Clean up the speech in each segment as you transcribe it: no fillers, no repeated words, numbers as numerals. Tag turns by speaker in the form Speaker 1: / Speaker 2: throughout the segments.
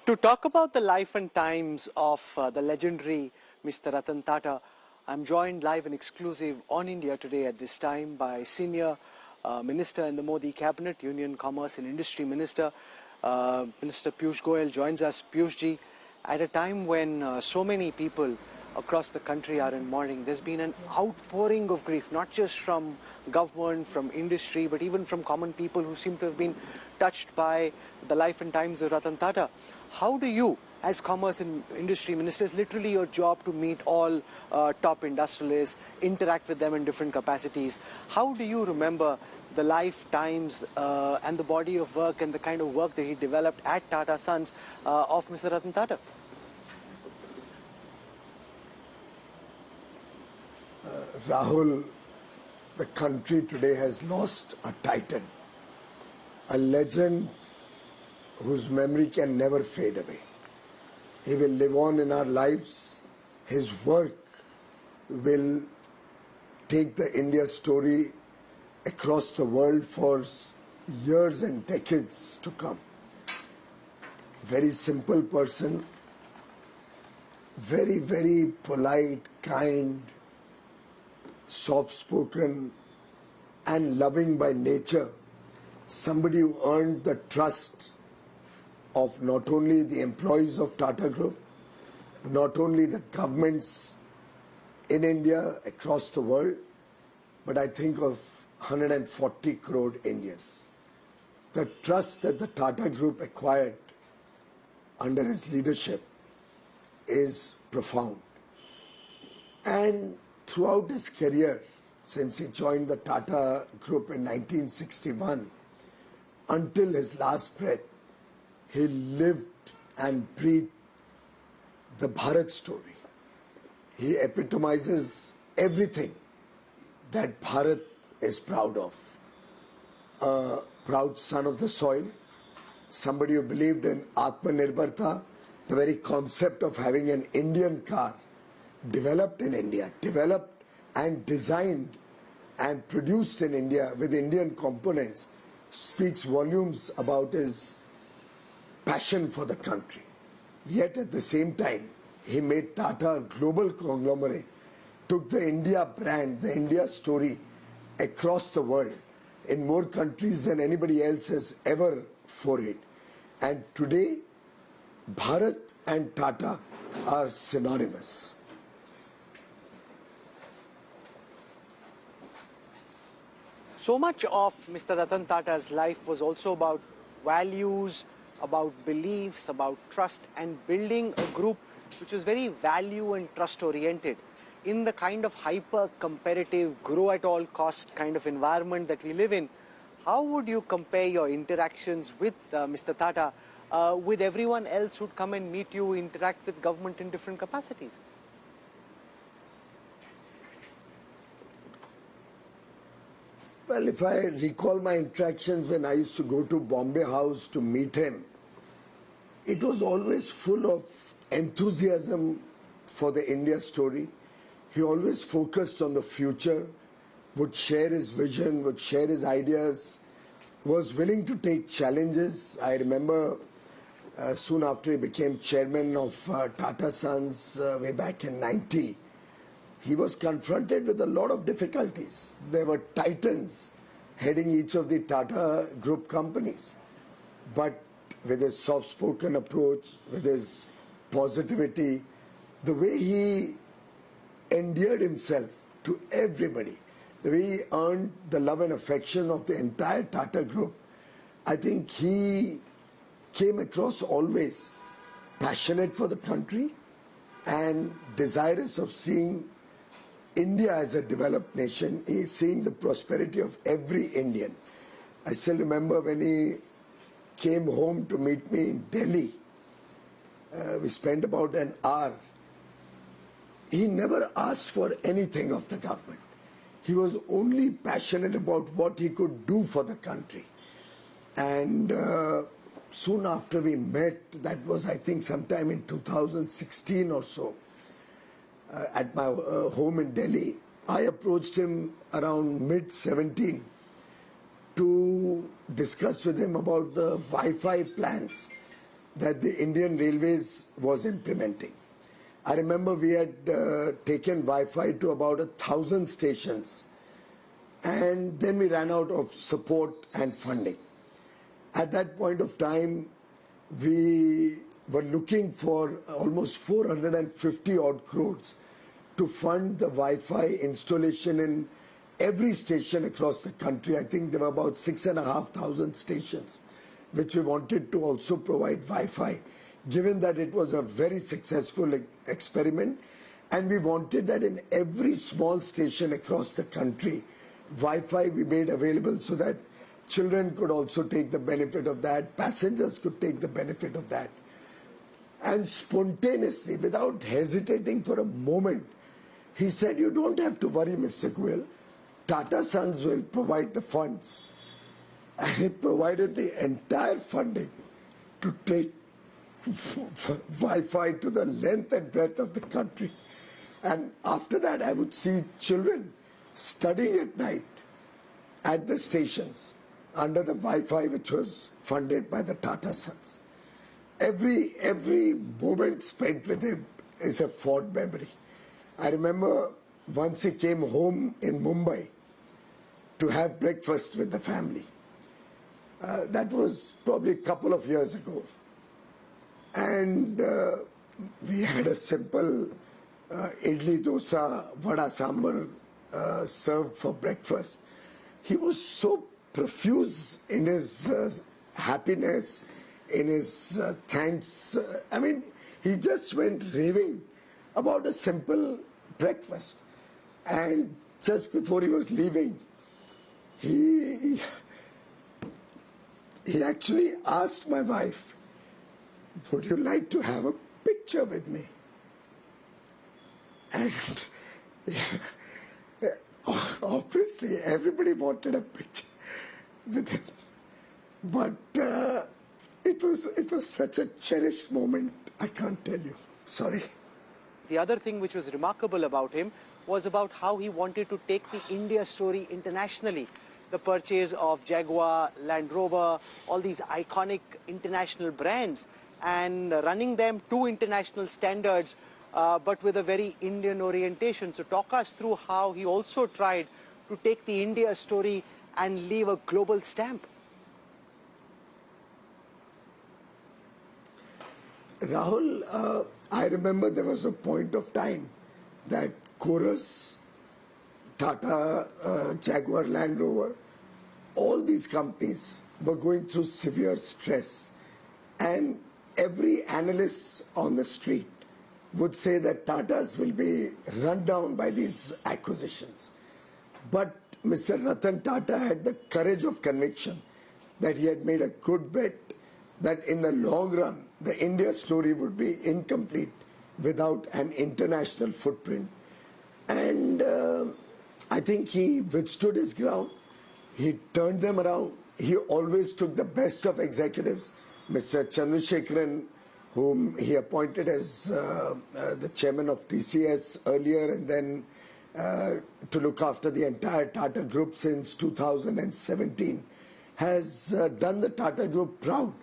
Speaker 1: To talk about the life and times of the legendary Mr. Ratan Tata, I'm joined live and exclusive on India Today at this time by Senior Minister in the Modi Cabinet, Union Commerce and Industry Minister, Minister Piyush Goyal joins us. Piyush ji, at a time when so many people across the country are in mourning, there's been an outpouring of grief, not just from government, from industry, but even from common people who seem to have been touched by the life and times of Ratan Tata. How do you, as Commerce and Industry Minister, it's literally your job to meet all top industrialists, interact with them in different capacities. How do you remember the lifetimes and the body of work and the kind of work that he developed at Tata Sons of Mr. Ratan Tata?
Speaker 2: Rahul, the country today has lost a titan, a legend whose memory can never fade away. He will live on in our lives. His work will take the India story across the world for years and decades to come. Very simple person, very, very polite, kind, soft-spoken and loving by nature. Somebody who earned the trust of not only the employees of Tata Group, not only the governments in India, across the world, but I think of 140 crore Indians. The trust that the Tata Group acquired under his leadership is profound. And throughout his career, since he joined the Tata Group in 1961, until his last breath, he lived and breathed the Bharat story. He epitomizes everything that Bharat is proud of. A proud son of the soil, somebody who believed in Atmanirbharta, the very concept of having an Indian car developed in India, developed and designed and produced in India with Indian components, speaks volumes about his passion for the country. Yet at the same time, he made Tata a global conglomerate, took the India brand, the India story across the world in more countries than anybody else has ever forayed. And today, Bharat and Tata are synonymous.
Speaker 1: So much of Mr. Ratan Tata's life was also about values, about beliefs, about trust, and building a group which was very value and trust oriented in the kind of hyper competitive, grow at all cost kind of environment that we live in. How would you compare your interactions with Mr. Tata with everyone else who'd come and meet you, interact with government in different capacities?
Speaker 2: Well, if I recall my interactions when I used to go to Bombay House to meet him, it was always full of enthusiasm for the India story. He always focused on the future, would share his vision, would share his ideas, was willing to take challenges. I remember soon after he became chairman of Tata Sons way back in 90, he was confronted with a lot of difficulties. There were titans heading each of the Tata Group companies. But with his soft-spoken approach, with his positivity, the way he endeared himself to everybody, the way he earned the love and affection of the entire Tata Group, I think he came across always passionate for the country and desirous of seeing India as a developed nation. He is seeing the prosperity of every Indian. I still remember when he came home to meet me in Delhi. We spent about an hour. He never asked for anything of the government. He was only passionate about what he could do for the country. And soon after we met, that was I think sometime in 2016 or so, at my home in Delhi, I approached him around mid-17 to discuss with him about the Wi-Fi plans that the Indian Railways was implementing. I remember we had taken Wi-Fi to about 1,000 stations, and then we ran out of support and funding. At that point of time, we were looking for almost 450 odd crores to fund the Wi-Fi installation in every station across the country. I think there were about 6,500 stations which we wanted to also provide Wi-Fi, given that it was a very successful experiment, and we wanted that in every small station across the country, Wi-Fi we made available so that children could also take the benefit of that, passengers could take the benefit of that. And spontaneously, without hesitating for a moment, he said, "You don't have to worry, Mr. Goyal. Tata Sons will provide the funds." And he provided the entire funding to take Wi-Fi to the length and breadth of the country. And after that, I would see children studying at night at the stations under the Wi-Fi which was funded by the Tata Sons. Every moment spent with him is a fond memory. I remember once he came home in Mumbai to have breakfast with the family. That was probably a couple of years ago. And we had a simple idli, dosa, vada sambar served for breakfast. He was so profuse in his happiness, in his thanks. I mean, he just went raving about a simple breakfast. And just before he was leaving, he actually asked my wife, "Would you like to have a picture with me?" And obviously everybody wanted a picture with him. But it was such a cherished moment, I can't tell you. Sorry.
Speaker 1: The other thing which was remarkable about him was about how he wanted to take the India story internationally. The purchase of Jaguar, Land Rover, all these iconic international brands, and running them to international standards, but with a very Indian orientation. So talk us through how he also tried to take the India story and leave a global stamp.
Speaker 2: Rahul, I remember there was a point of time that Chorus, Tata, Jaguar, Land Rover, all these companies were going through severe stress. And every analyst on the street would say that Tatas will be run down by these acquisitions. But Mr. Ratan Tata had the courage of conviction that he had made a good bet that in the long run, the India story would be incomplete without an international footprint. And I think he withstood his ground. He turned them around. He always took the best of executives. Mr. Chandrasekaran, whom he appointed as the chairman of TCS earlier, and then to look after the entire Tata Group since 2017, has done the Tata Group proud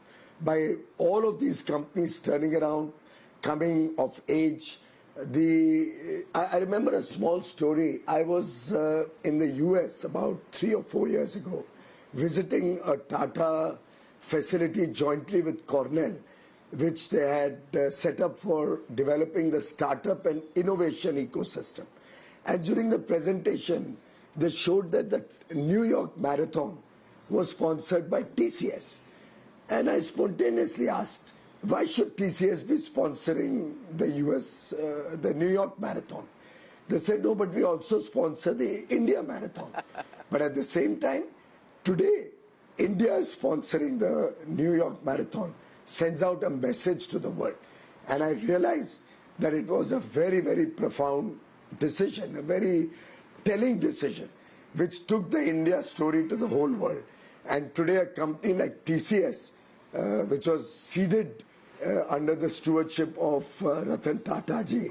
Speaker 2: by all of these companies turning around, coming of age. I remember a small story. I was in the US about 3 or 4 years ago, visiting a Tata facility jointly with Cornell, which they had set up for developing the startup and innovation ecosystem. And during the presentation, they showed that the New York Marathon was sponsored by TCS. And I spontaneously asked, why should TCS be sponsoring the the New York Marathon? They said, no, but we also sponsor the India Marathon. But at the same time, today, India is sponsoring the New York Marathon, sends out a message to the world. And I realized that it was a very, very profound decision, a very telling decision, which took the India story to the whole world. And today a company like TCS, which was seeded under the stewardship of Ratan Tata ji,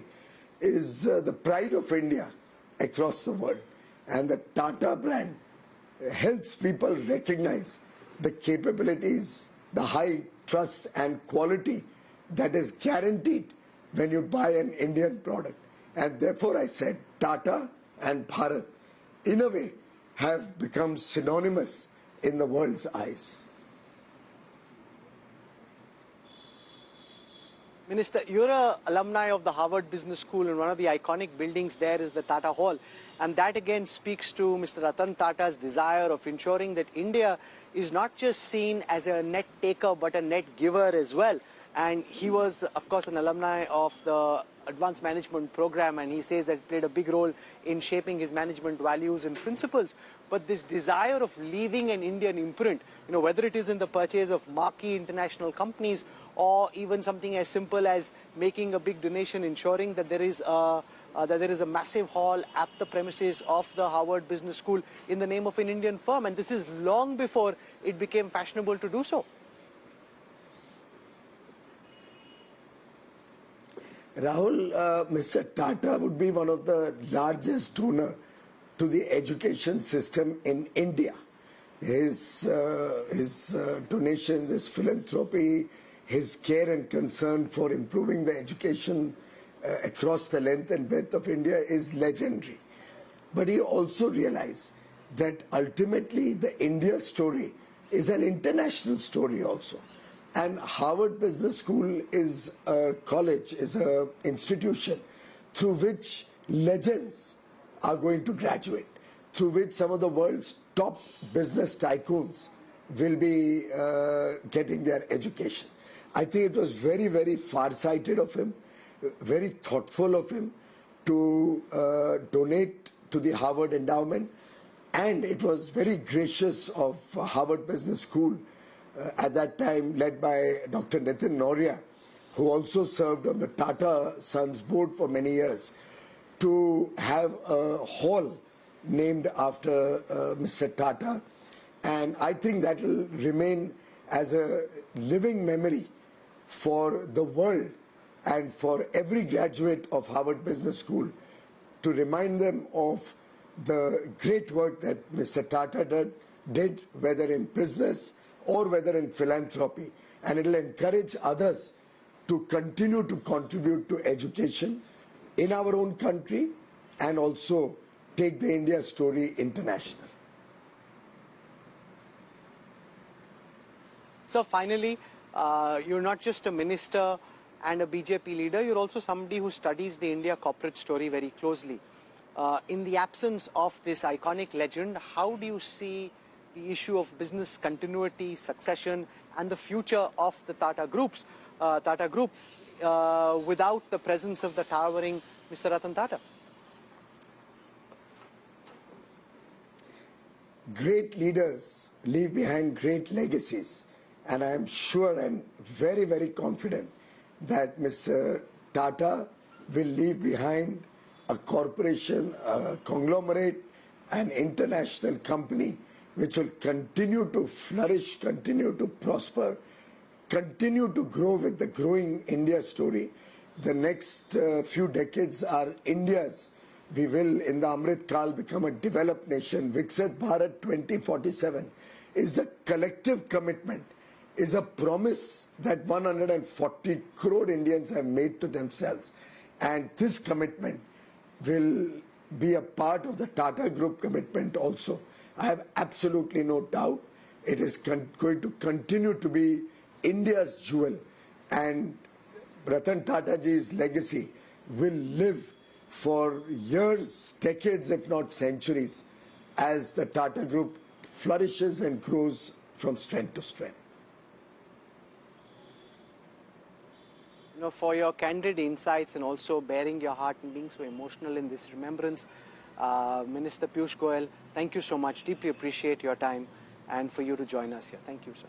Speaker 2: is the pride of India across the world. And the Tata brand helps people recognize the capabilities, the high trust and quality that is guaranteed when you buy an Indian product. And therefore I said Tata and Bharat, in a way, have become synonymous in the world's eyes.
Speaker 1: Minister, you're an alumni of the Harvard Business School, and one of the iconic buildings there is the Tata Hall. And that again speaks to Mr. Ratan Tata's desire of ensuring that India is not just seen as a net taker, but a net giver as well. And he was, of course, an alumni of the advanced management program, and he says that it played a big role in shaping his management values and principles. But this desire of leaving an Indian imprint, whether it is in the purchase of marquee international companies or even something as simple as making a big donation, ensuring that there is a massive hall at the premises of the Harvard Business School in the name of an Indian firm. And this is long before it became fashionable to do so.
Speaker 2: Rahul, Mr. Tata would be one of the largest donor to the education system in India. His donations, his philanthropy, his care and concern for improving the education across the length and breadth of India is legendary. But he also realized that ultimately the India story is an international story also. And Harvard Business School is a college, is an institution through which legends are going to graduate, through which some of the world's top business tycoons will be getting their education. I think it was very, very far-sighted of him, very thoughtful of him to donate to the Harvard endowment, and it was very gracious of Harvard Business School at that time led by Dr. Nitin Noria, who also served on the Tata Sons board for many years, to have a hall named after Mr. Tata. And I think that will remain as a living memory for the world and for every graduate of Harvard Business School, to remind them of the great work that Mr. Tata did, whether in business or whether in philanthropy. And it will encourage others to continue to contribute to education in our own country and also take the India story international.
Speaker 1: So finally, you're not just a minister and a BJP leader, you're also somebody who studies the India corporate story very closely. In the absence of this iconic legend, how do you see the issue of business continuity, succession, and the future of the Tata Group without the presence of the towering Mr. Ratan Tata?
Speaker 2: Great leaders leave behind great legacies, and I am sure and very, very confident that Mr. Tata will leave behind a corporation, a conglomerate, an international company which will continue to flourish, continue to prosper, continue to grow with the growing India story. The next few decades are India's. We will, in the Amrit Kal, become a developed nation. Viksit Bharat 2047 is the collective commitment, is a promise that 140 crore Indians have made to themselves. And this commitment will be a part of the Tata Group commitment also. I have absolutely no doubt it is going to continue to be India's jewel, and Ratan Tataji's legacy will live for years, decades, if not centuries, as the Tata Group flourishes and grows from strength to strength.
Speaker 1: For your candid insights and also bearing your heart and being so emotional in this remembrance, Minister Piyush Goyal, thank you so much. Deeply appreciate your time and for you to join us here. Thank you, sir.